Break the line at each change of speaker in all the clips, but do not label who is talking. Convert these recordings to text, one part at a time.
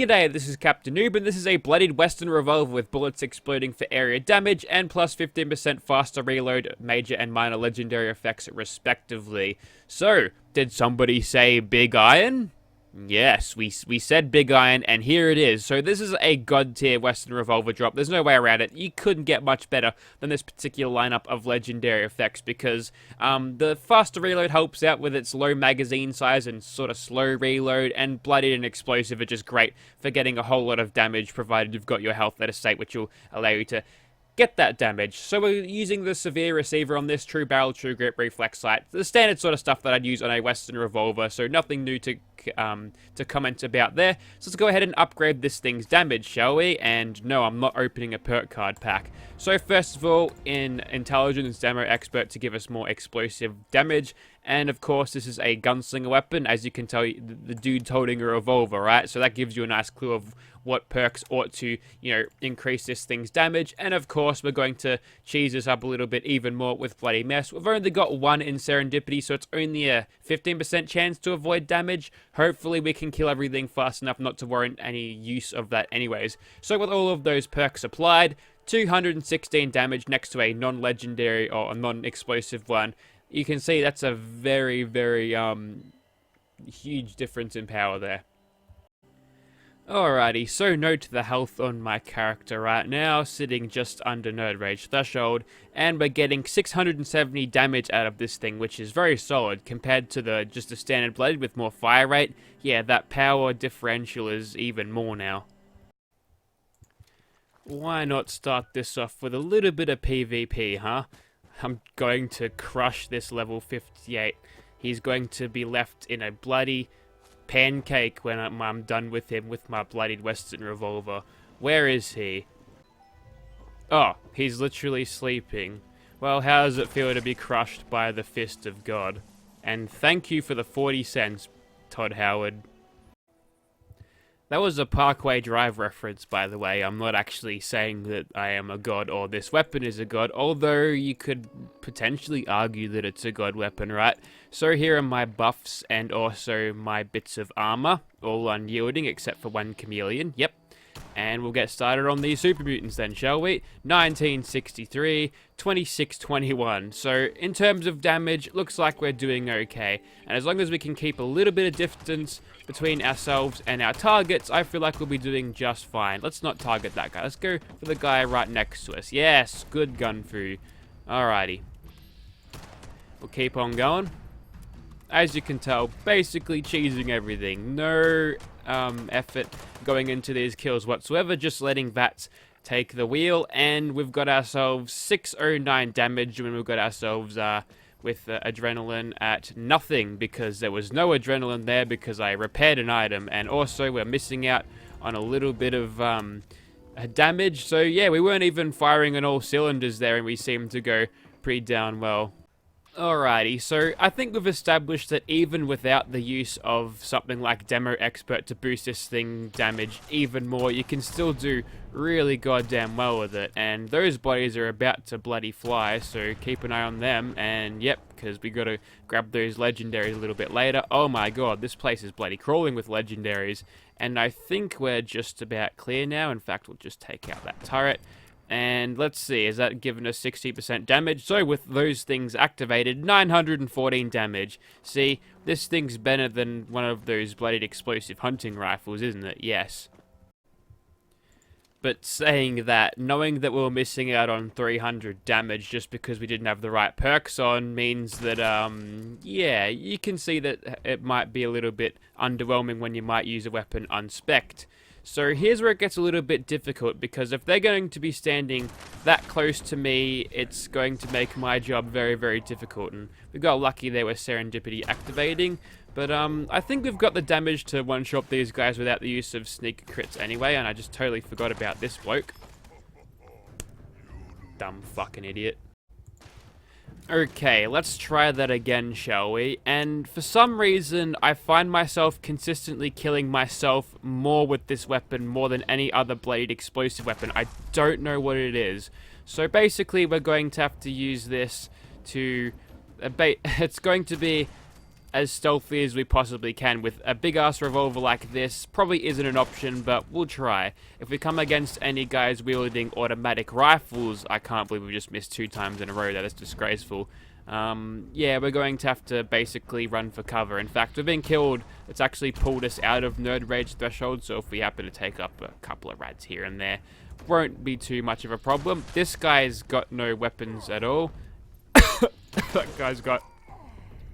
G'day, this is Captainoob, and this is a Bloodied Western Revolver with bullets exploding for area damage and plus 15% faster reload, major and minor legendary effects respectively. So, did somebody say Big Iron? Yes, we said Big Iron, and here it is. So this is a god tier Western Revolver drop. There's no way around it. You couldn't get much better than this particular lineup of legendary effects because the faster reload helps out with its low magazine size and sort of slow reload, and Bloodied and Explosive are just great for getting a whole lot of damage provided you've got your health at a state which will allow you to get that damage. So we're using the severe receiver on this, true barrel, true grip, reflex sight, the standard sort of stuff that I'd use on a Western Revolver, so nothing new to comment about there. So let's go ahead and upgrade this thing's damage, shall we? And no, I'm not opening a perk card pack. So first of all, in Intelligence Demo Expert to give us more explosive damage, and of course this is a gunslinger weapon, as you can tell, the dude's holding a revolver, right? So that gives you a nice clue of what perks ought to, increase this thing's damage. And of course, we're going to cheese this up a little bit even more with Bloody Mess. We've only got one in Serendipity, so it's only a 15% chance to avoid damage. Hopefully, we can kill everything fast enough not to warrant any use of that anyways. So with all of those perks applied, 216 damage next to a non-legendary or a non-explosive one. You can see that's a very, very huge difference in power there. Alrighty, so note the health on my character right now, sitting just under Nerd Rage threshold, and we're getting 670 damage out of this thing, which is very solid compared to just a standard blade with more fire rate. Yeah, that power differential is even more now. Why not start this off with a little bit of PvP, huh? I'm going to crush this level 58. He's going to be left in a bloody pancake when I'm done with him with my Bloodied Western Revolver. Where is he? Oh, he's literally sleeping. Well, how does it feel to be crushed by the fist of God? And thank you for the 40 cents, Todd Howard. That was a Parkway Drive reference, by the way. I'm not actually saying that I am a god or this weapon is a god, although you could potentially argue that it's a god weapon, right? So here are my buffs and also my bits of armor, all unyielding except for one chameleon. Yep. And we'll get started on these super mutants then, shall we? 1963, 2621. So in terms of damage, looks like we're doing okay. And as long as we can keep a little bit of distance between ourselves and our targets, I feel like we'll be doing just fine. Let's not target that guy. Let's go for the guy right next to us. Yes, good gun fu. Alrighty. We'll keep on going. As you can tell, basically cheesing everything. No effort going into these kills whatsoever, just letting VATS take the wheel, and we've got ourselves 609 damage when we've got ourselves with adrenaline at nothing, because there was no adrenaline there because I repaired an item, and also we're missing out on a little bit of damage. So yeah, we weren't even firing on all cylinders there, and we seemed to go pretty down well. Alrighty, so I think we've established that even without the use of something like Demo Expert to boost this thing damage even more, you can still do really goddamn well with it. And those bodies are about to bloody fly, so keep an eye on them. And yep, because we gotta grab those legendaries a little bit later. Oh my god, this place is bloody crawling with legendaries. And I think we're just about clear now. In fact, we'll just take out that turret. And let's see, is that giving us 60% damage? So with those things activated, 914 damage. See, this thing's better than one of those bloodied explosive hunting rifles, isn't it? Yes. But saying that, knowing that we were missing out on 300 damage just because we didn't have the right perks on means that, yeah, you can see that it might be a little bit underwhelming when you might use a weapon unspec'd. So here's where it gets a little bit difficult, because if they're going to be standing that close to me, it's going to make my job very, very difficult. And we got lucky there with Serendipity activating, but I think we've got the damage to one-shot these guys without the use of sneak crits anyway, and I just totally forgot about this bloke. Dumb fucking idiot. Okay, let's try that again, shall we? And for some reason, I find myself consistently killing myself more with this weapon more than any other Bloodied explosive weapon. I don't know what it is. So basically, we're going to have to use this to... it's going to be as stealthy as we possibly can with a big-ass revolver like this. Probably isn't an option, but we'll try. If we come against any guys wielding automatic rifles, I can't believe we just missed 2 times in a row. That is disgraceful. Yeah, we're going to have to basically run for cover. In fact, we've been killed. It's actually pulled us out of Nerd Rage threshold, so if we happen to take up a couple of rads here and there, won't be too much of a problem. This guy's got no weapons at all. That guy's got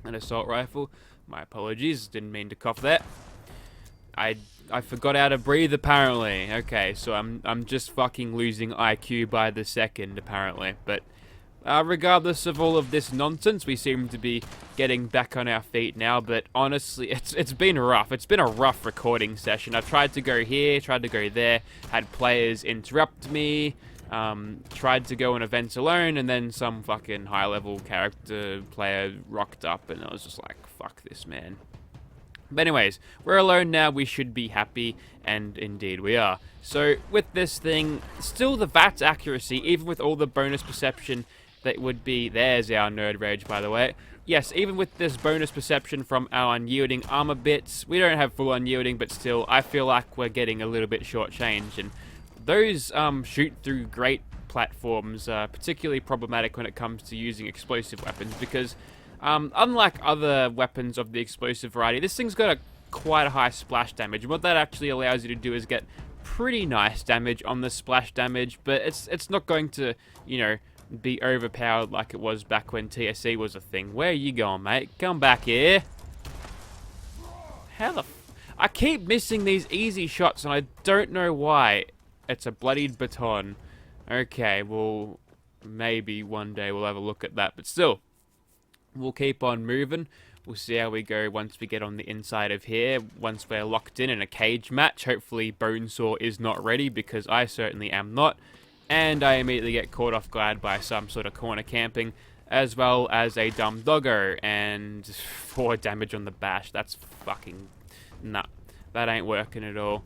an assault rifle. My apologies, didn't mean to cough there. I forgot how to breathe apparently. Okay, so I'm just fucking losing IQ by the second apparently. But regardless of all of this nonsense, we seem to be getting back on our feet now. But honestly, it's been rough. It's been a rough recording session. I tried to go here, tried to go there, had players interrupt me. Tried to go on events alone, and then some fucking high-level character player rocked up, and I was just like, fuck this, man. But anyways, we're alone now, we should be happy, and indeed we are. So, with this thing, still the VATS accuracy, even with all the bonus perception that would be... There's our Nerd Rage, by the way. Yes, even with this bonus perception from our unyielding armor bits, we don't have full unyielding, but still, I feel like we're getting a little bit shortchanged, and those shoot-through great platforms are particularly problematic when it comes to using explosive weapons because unlike other weapons of the explosive variety, this thing's got quite a high splash damage. And what that actually allows you to do is get pretty nice damage on the splash damage, but it's not going to, you know, be overpowered like it was back when TSE was a thing. Where are you going, mate? Come back here. How the I keep missing these easy shots and I don't know why. It's a bloodied baton. Okay, well, maybe one day we'll have a look at that. But still, we'll keep on moving. We'll see how we go once we get on the inside of here. Once we're locked in a cage match. Hopefully Bonesaw is not ready because I certainly am not. And I immediately get caught off guard by some sort of corner camping. As well as a dumb doggo. And 4 damage on the bash. That's fucking... Nah. That ain't working at all.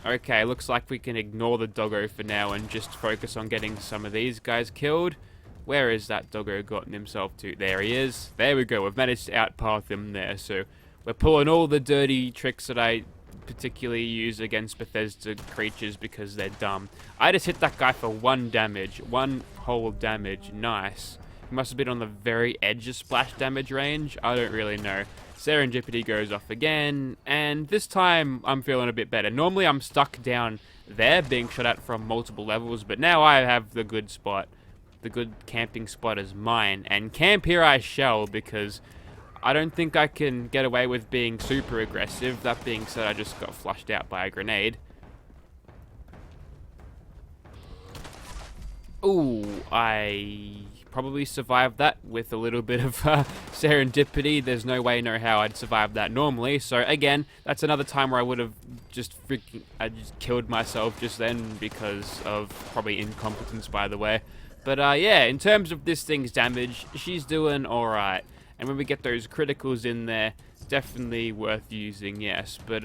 Okay, looks like we can ignore the doggo for now and just focus on getting some of these guys killed. Where is that doggo gotten himself to? There he is. There we go. We've managed to outpath him there. So we're pulling all the dirty tricks that I particularly use against Bethesda creatures because they're dumb. I just hit that guy for 1 damage. 1 whole damage. Nice. He must have been on the very edge of splash damage range. I don't really know. Serendipity goes off again, and this time I'm feeling a bit better. Normally I'm stuck down there being shot at from multiple levels, but now I have the good spot. The good camping spot is mine, and camp here I shall because I don't think I can get away with being super aggressive. That being said, I just got flushed out by a grenade. Ooh, I probably survived that with a little bit of serendipity. There's no way, no how I'd survive that normally. So again, that's another time where I would have just I just killed myself just then because of probably incompetence, by the way. But yeah, in terms of this thing's damage, she's doing alright. And when we get those criticals in there, definitely worth using, yes. But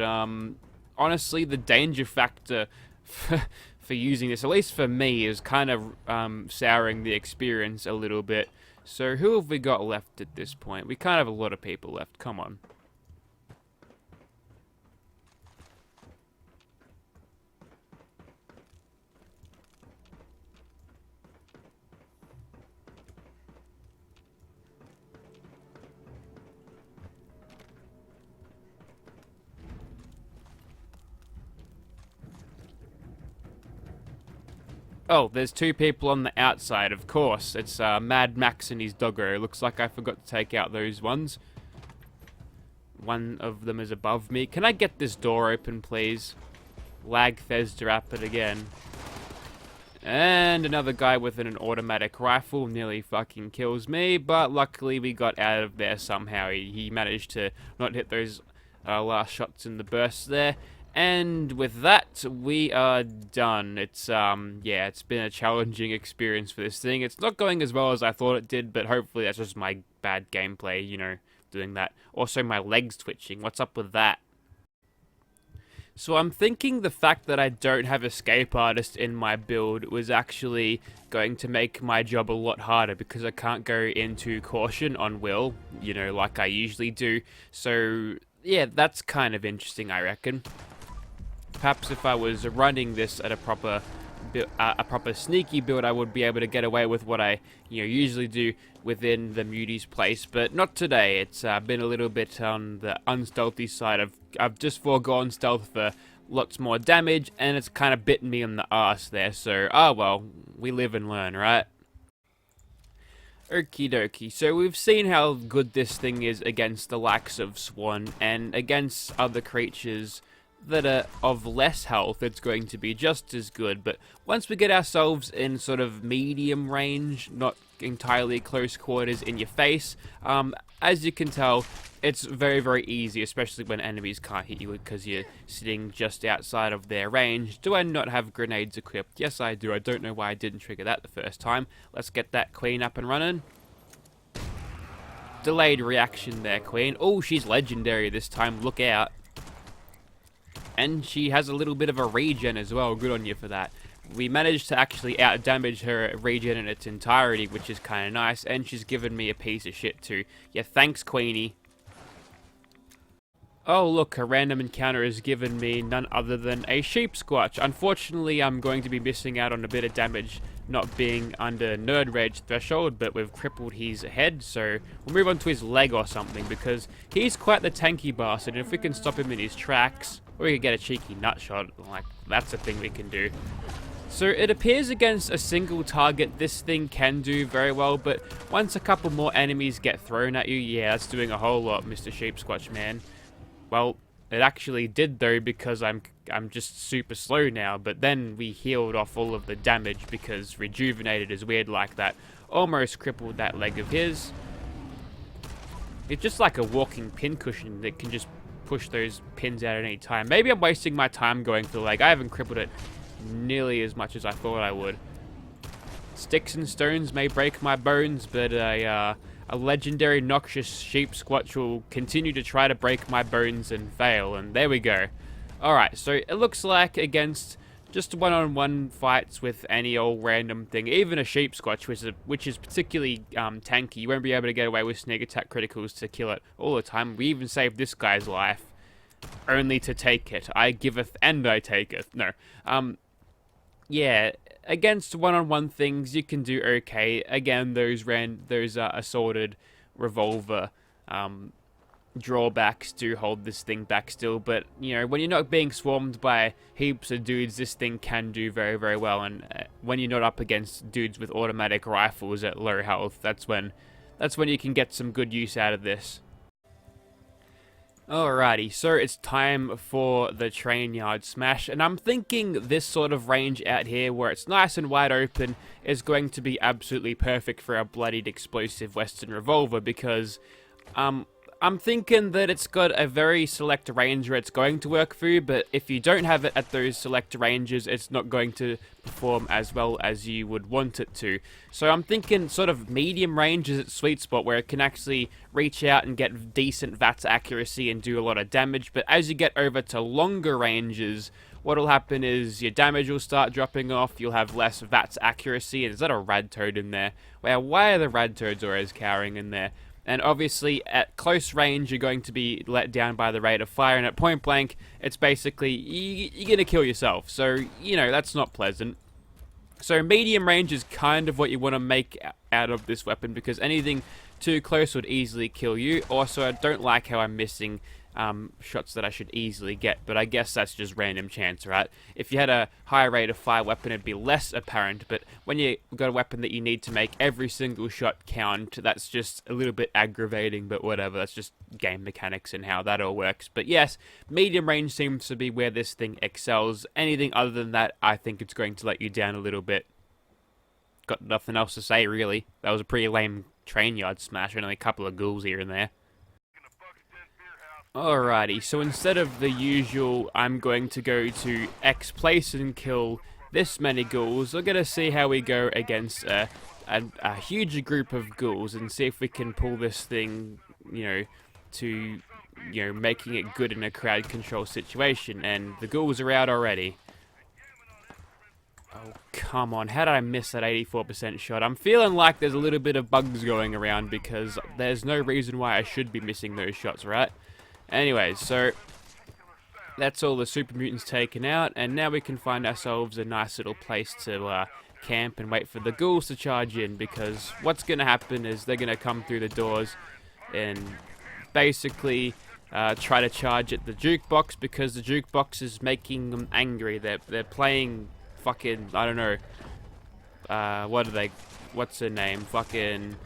honestly, the danger factor for using this, at least for me, is kind of souring the experience a little bit. So who have we got left at this point? We kind of have a lot of people left. Come on. Oh, there's 2 people on the outside, of course. It's Mad Max and his doggo. Looks like I forgot to take out those ones. One of them is above me. Can I get this door open, please? Lag Thesda Rapid again. And another guy with an automatic rifle nearly fucking kills me, but luckily we got out of there somehow. He managed to not hit those last shots in the burst there. And with that, we are done. It's, yeah, it's been a challenging experience for this thing. It's not going as well as I thought it did, but hopefully that's just my bad gameplay, you know, doing that. Also, my legs twitching. What's up with that? So I'm thinking the fact that I don't have Escape Artist in my build was actually going to make my job a lot harder because I can't go into Caution on Will, you know, like I usually do. So yeah, that's kind of interesting, I reckon. Perhaps if I was running this at a proper sneaky build, I would be able to get away with what I usually do within the Muties place, but not today. It's been a little bit on the unstealthy side. I've just foregone stealth for lots more damage, and it's kind of bitten me in the ass there, so well, we live and learn, right? Okie dokie, so we've seen how good this thing is against the likes of Swan, and against other creatures that are of less health, it's going to be just as good. But once we get ourselves in sort of medium range, not entirely close quarters in your face, as you can tell, it's very, very easy, especially when enemies can't hit you because you're sitting just outside of their range. Do I not have grenades equipped? Yes, I do. I don't know why I didn't trigger that the first time. Let's get that queen up and running. Delayed reaction there, queen. Oh, she's legendary this time. Look out. And she has a little bit of a regen as well. Good on you for that. We managed to actually out-damage her regen in its entirety, which is kind of nice. And she's given me a piece of shit too. Yeah, thanks, Queenie. Oh, look, a random encounter has given me none other than a Sheepsquatch. Unfortunately, I'm going to be missing out on a bit of damage not being under Nerd Rage threshold, but we've crippled his head, so we'll move on to his leg or something, because he's quite the tanky bastard, and if we can stop him in his tracks, or we could get a cheeky nut shot, like, that's a thing we can do. So it appears against a single target, this thing can do very well, but once a couple more enemies get thrown at you, yeah, that's doing a whole lot, Mr. Sheepsquatch, man. Well, it actually did though, because I'm just super slow now, but then we healed off all of the damage because Rejuvenated is weird like that. Almost crippled that leg of his. It's just like a walking pincushion that can just push those pins out at any time. Maybe I'm wasting my time going for the leg. I haven't crippled it nearly as much as I thought I would. Sticks and stones may break my bones, but a legendary noxious Sheepsquatch will continue to try to break my bones and fail, and there we go. Alright, so it looks like against just one-on-one fights with any old random thing, even a Sheepsquatch, which is particularly tanky, you won't be able to get away with sneak attack criticals to kill it all the time. We even saved this guy's life, only to take it. I giveth and I taketh. No. Yeah, against one-on-one things, you can do okay. Again, those assorted Revolver drawbacks do hold this thing back still, but when you're not being swarmed by heaps of dudes, this thing can do very, very well. And when you're not up against dudes with automatic rifles at low health, that's when you can get some good use out of this. Alrighty, so it's time for the train yard smash, and I'm thinking this sort of range out here where it's nice and wide open is going to be absolutely perfect for a bloodied explosive Western Revolver, because I'm thinking that it's got a very select range where it's going to work for you, but if you don't have it at those select ranges, it's not going to perform as well as you would want it to. So I'm thinking sort of medium range is its sweet spot, where it can actually reach out and get decent VATS accuracy and do a lot of damage, but as you get over to longer ranges, what'll happen is your damage will start dropping off, you'll have less VATS accuracy. And is that a rad toad in there? Well, why are the rad toads always cowering in there? And obviously, at close range, you're going to be let down by the rate of fire, and at point blank, it's basically, you're going to kill yourself. So, that's not pleasant. So medium range is kind of what you want to make out of this weapon, because anything too close would easily kill you. Also, I don't like how I'm missing shots that I should easily get, but I guess that's just random chance, right? If you had a high rate of fire weapon, it'd be less apparent, but when you got a weapon that you need to make every single shot count, that's just a little bit aggravating, but whatever, that's just game mechanics and how that all works. But yes, medium range seems to be where this thing excels. Anything other than that, I think it's going to let you down a little bit. Got nothing else to say, really. That was a pretty lame train yard smash, only a couple of ghouls here and there. Alrighty, so instead of the usual, I'm going to go to X place and kill this many ghouls, we're going to see how we go against a huge group of ghouls and see if we can pull this thing, to you know, making it good in a crowd control situation, and the ghouls are out already. Oh, come on. How did I miss that 84% shot? I'm feeling like there's a little bit of bugs going around because there's no reason why I should be missing those shots, right? Anyways, so that's all the super mutants taken out, and now we can find ourselves a nice little place to camp and wait for the ghouls to charge in, because what's going to happen is they're going to come through the doors and basically try to charge at the jukebox, because the jukebox is making them angry. They're playing fucking, I don't know, what's her name? Fucking,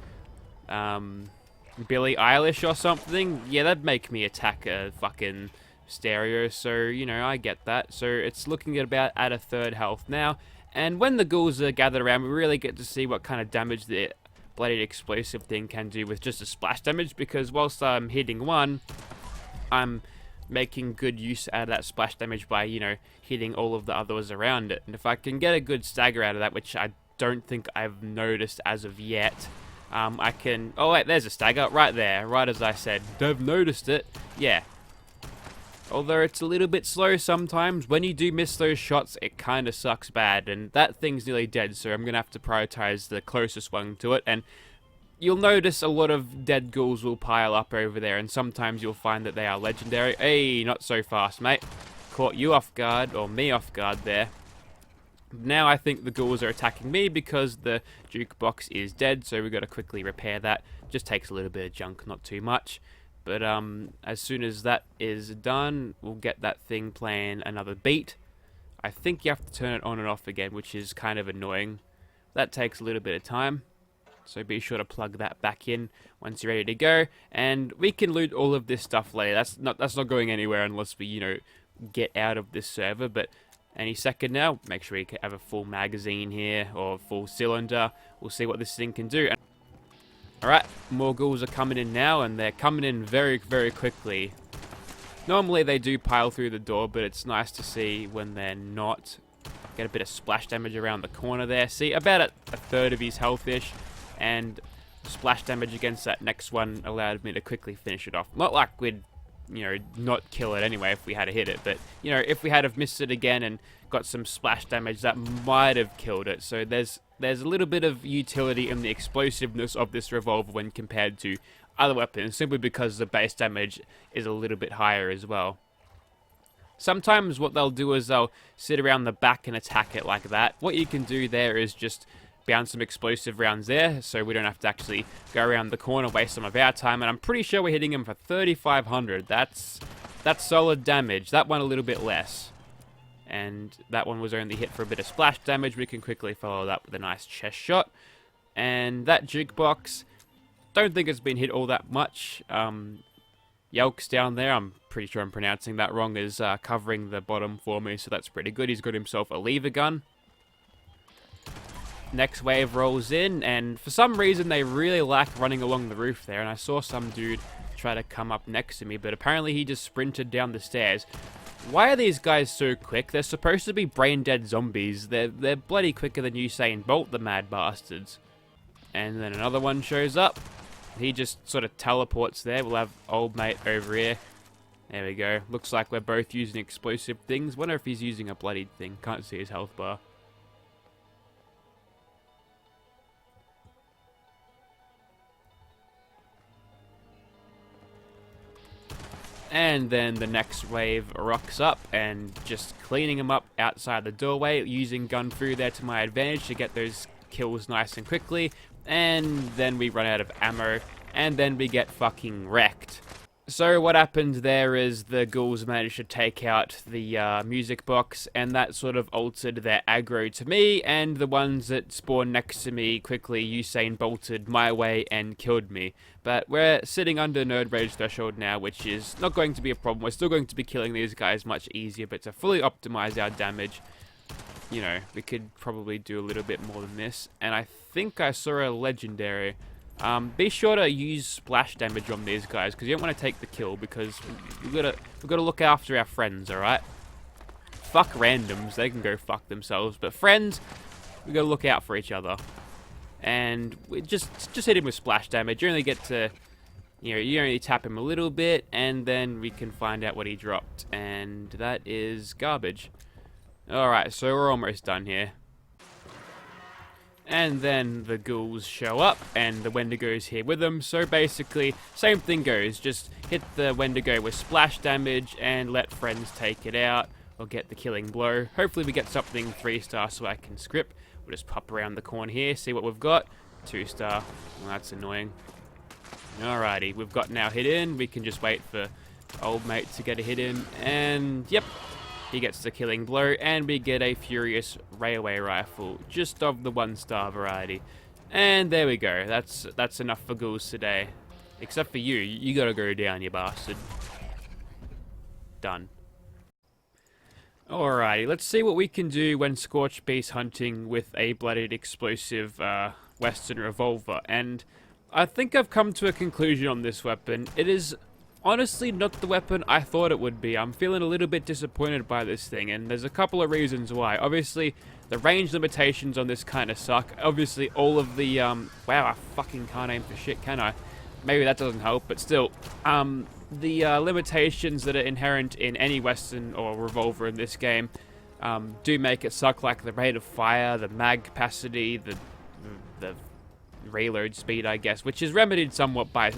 Billie Eilish or something? Yeah, that'd make me attack a fucking stereo, so, you know, I get that. So it's looking at about at a third health now, and when the ghouls are gathered around, we really get to see what kind of damage the Bloodied explosive thing can do with just a splash damage, because whilst I'm hitting one, I'm making good use out of that splash damage by, you know, hitting all of the others around it. And if I can get a good stagger out of that, which I don't think I've noticed as of yet, I can... Oh wait, there's a stagger right there, right as I said. I've noticed it. Yeah. Although it's a little bit slow sometimes, when you do miss those shots, it kind of sucks bad, and that thing's nearly dead, so I'm going to have to prioritize the closest one to it, and you'll notice a lot of dead ghouls will pile up over there, and sometimes you'll find that they are legendary. Hey, not so fast, mate. Caught you off guard, or me off guard there. Now I think the ghouls are attacking me because the jukebox is dead, so we've got to quickly repair that. Just takes a little bit of junk, not too much. But as soon as that is done, we'll get that thing playing another beat. I think you have to turn it on and off again, which is kind of annoying. That takes a little bit of time, so be sure to plug that back in once you're ready to go. And we can loot all of this stuff later. That's not going anywhere unless we, you know, get out of this server. But any second now, make sure you have a full magazine here, or full cylinder. We'll see what this thing can do. Alright, more ghouls are coming in now, and they're coming in very, very quickly. Normally they do pile through the door, but it's nice to see when they're not. Get a bit of splash damage around the corner there. See, about a third of his health-ish, and splash damage against that next one allowed me to quickly finish it off. Not like we'd, you know, not kill it anyway if we had to hit it, but, you know, if we had have missed it again and got some splash damage, that might have killed it. So there's a little bit of utility in the explosiveness of this revolver when compared to other weapons, simply because the base damage is a little bit higher as well. Sometimes what they'll do is they'll sit around the back and attack it like that. What you can do there is just bounce some explosive rounds there, so we don't have to actually go around the corner, waste some of our time. And I'm pretty sure we're hitting him for 3,500. That's solid damage. That one a little bit less. And that one was only hit for a bit of splash damage. We can quickly follow that with a nice chest shot. And that jukebox, don't think it's been hit all that much. Yelks down there, I'm pretty sure I'm pronouncing that wrong, is covering the bottom for me, so that's pretty good. He's got himself a lever gun. Next wave rolls in, and for some reason they really like running along the roof there, and I saw some dude try to come up next to me, but apparently he just sprinted down the stairs. Why are these guys so quick? They're supposed to be brain-dead zombies. They're bloody quicker than Usain Bolt, the mad bastards. And then another one shows up. He just sort of teleports there. We'll have old mate over here. There we go. Looks like we're both using explosive things. Wonder if he's using a bloodied thing. Can't see his health bar. And then the next wave rocks up, and just cleaning them up outside the doorway, using gun fu there to my advantage to get those kills nice and quickly. And then we run out of ammo, and then we get fucking wrecked. So what happened there is the ghouls managed to take out the music box, and that sort of altered their aggro to me, and the ones that spawned next to me quickly Usain bolted my way and killed me. But we're sitting under nerd rage threshold now, which is not going to be a problem. We're still going to be killing these guys much easier, but to fully optimize our damage, you know, we could probably do a little bit more than this. And I think I saw a legendary. Be sure to use splash damage on these guys, because you don't want to take the kill, because we've got to look after our friends, alright? Fuck randoms, they can go fuck themselves, but friends, we got to look out for each other. And we just hit him with splash damage. You only get to You only tap him a little bit, and then we can find out what he dropped, and that is garbage. Alright, so we're almost done here. And then the ghouls show up, and the Wendigos here with them, so basically, same thing goes, just hit the Wendigo with splash damage, and let friends take it out, or get the killing blow. Hopefully we get something 3-star so I can script. We'll just pop around the corner here, see what we've got. 2-star, well, that's annoying. Alrighty, we've got now hit in, we can just wait for old mate to get a hit in, and yep. He gets the killing blow, and we get a Furious Railway Rifle, just of the 1-star variety. And there we go, that's enough for ghouls today. Except for you, you gotta go down, you bastard. Done. Alrighty, let's see what we can do when Scorch Beast hunting with a Bloodied explosive Western Revolver. And I think I've come to a conclusion on this weapon. It is honestly not the weapon I thought it would be. I'm feeling a little bit disappointed by this thing, and there's a couple of reasons why. Obviously, the range limitations on this kind of suck. Obviously, all of the, wow, I fucking can't aim for shit, can I? Maybe that doesn't help, but still, the limitations that are inherent in any Western or Revolver in this game do make it suck, like the rate of fire, the mag capacity, the reload speed, I guess, which is remedied somewhat by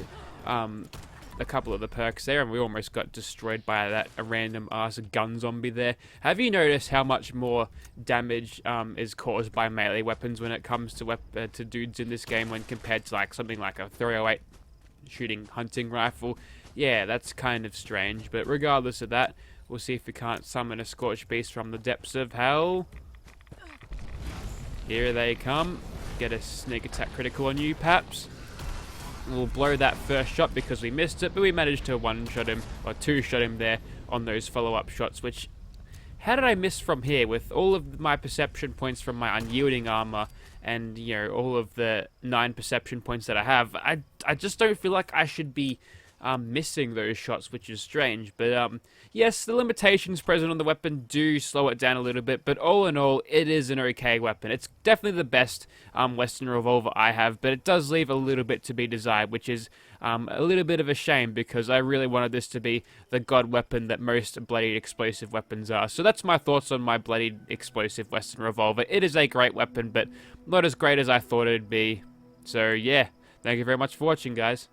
a couple of the perks there, and we almost got destroyed by that random ass gun zombie there. Have you noticed how much more damage is caused by melee weapons when it comes to dudes in this game when compared to like something like a 308 shooting hunting rifle? Yeah, that's kind of strange, but regardless of that, we'll see if we can't summon a Scorched Beast from the depths of hell. Here they come. Get a sneak attack critical on you, Paps. We'll blow that first shot because we missed it, but we managed to one-shot him, or two-shot him there on those follow-up shots, which... How did I miss from here with all of my perception points from my unyielding armor and, you know, all of the 9 perception points that I have? I just don't feel like I should be missing those shots, which is strange. But yes, the limitations present on the weapon do slow it down a little bit, but all in all, it is an okay weapon. It's definitely the best Western Revolver I have, but it does leave a little bit to be desired, which is a little bit of a shame, because I really wanted this to be the god weapon that most Bloodied explosive weapons are. So that's my thoughts on my Bloodied explosive Western Revolver. It is a great weapon, but not as great as I thought it'd be. So yeah, thank you very much for watching, guys.